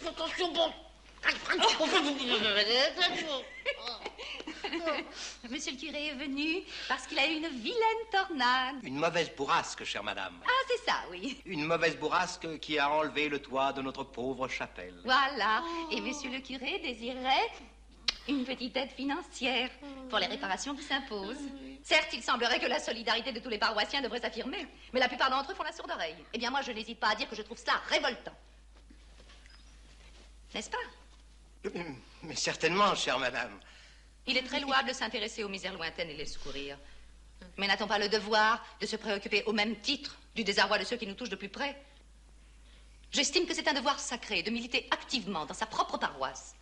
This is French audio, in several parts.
Attention, bon. Monsieur le curé est venu parce qu'il a eu une vilaine tornade. Une mauvaise bourrasque, chère madame. Ah, c'est ça, oui. Une mauvaise bourrasque qui a enlevé le toit de notre pauvre chapelle. Voilà. Et monsieur le curé désirait une petite aide financière pour les réparations qui s'imposent. Certes, il semblerait que la solidarité de tous les paroissiens devrait s'affirmer, mais la plupart d'entre eux font la sourde oreille. Eh bien, moi, je n'hésite pas à dire que je trouve cela révoltant. N'est-ce pas? Mais certainement, chère madame. Il est très louable de s'intéresser aux misères lointaines et les secourir. Mais n'a-t-on pas le devoir de se préoccuper au même titre du désarroi de ceux qui nous touchent de plus près? J'estime que c'est un devoir sacré de militer activement dans sa propre paroisse.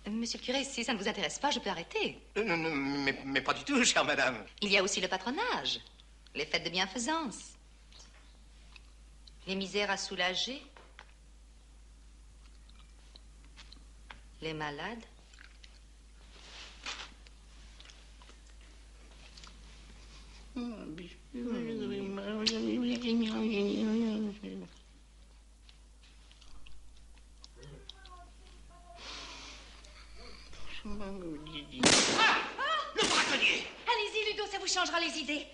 Monsieur le curé, si ça ne vous intéresse pas, je peux arrêter. Mais pas du tout, chère madame. Il y a aussi le patronage, les fêtes de bienfaisance, les misères à soulager, les malades. Ah! Le braconnier! Allez-y, Ludo, ça vous changera les idées.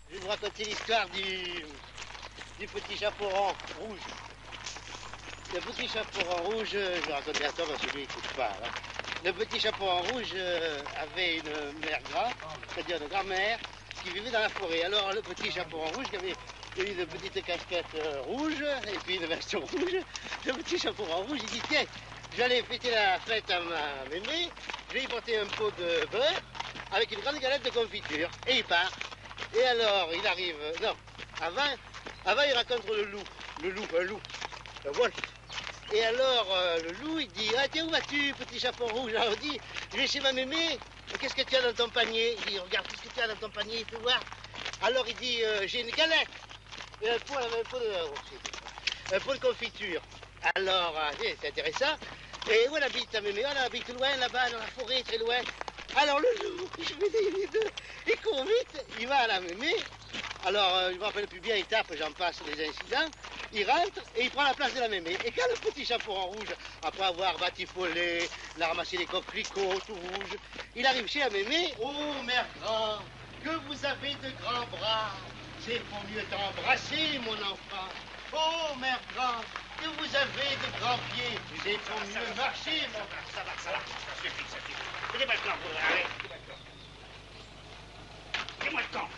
Je vais vous raconter l'histoire du petit chaperon rouge. Le petit chaperon rouge, je raconte bien ça parce que lui, il n'écoute pas. Hein. Le petit chaperon rouge avait une mère grand, c'est-à-dire une grand-mère, qui vivait dans la forêt. Alors le petit chaperon rouge, qui avait une petite casquette rouge et puis une veston rouge, le petit chaperon rouge, il dit tiens, j'allais fêter la fête à ma mémé, je vais y porter un pot de beurre avec une grande galette de confiture. Et il part. Et alors, il arrive... Non, avant il rencontre le loup, un wolf. Et alors, le loup, il dit, ah tiens, où vas-tu, petit chaperon rouge? Alors, il dit, je vais chez ma mémé, qu'est-ce que tu as dans ton panier? Il dit, regarde, qu'est-ce que tu as dans ton panier, il peut voir. Alors, il dit, j'ai une galette, et un pot de confiture. Alors, c'est intéressant. Et où elle habite, ta mémé? Elle habite loin, là-bas, dans la forêt, très loin. Alors le loup, je me dis, les deux, il court vite, il va à la mémé. Alors, je me rappelle plus bien, il tape, j'en passe les incidents. Il rentre et il prend la place de la mémé. Et quand le petit chaperon rouge, après avoir batifolé, il a ramassé les coquelicots tout rouges, il arrive chez la mémé. Oh, mère grand, que vous avez de grands bras. C'est pour mieux t'embrasser, mon enfant. Oh, mère grand, que vous avez de grands pieds. C'est pour mieux marcher, mon enfant. Ça va, ça suffit. Donnez-moi le temps, arrête. Donnez-moi le temps.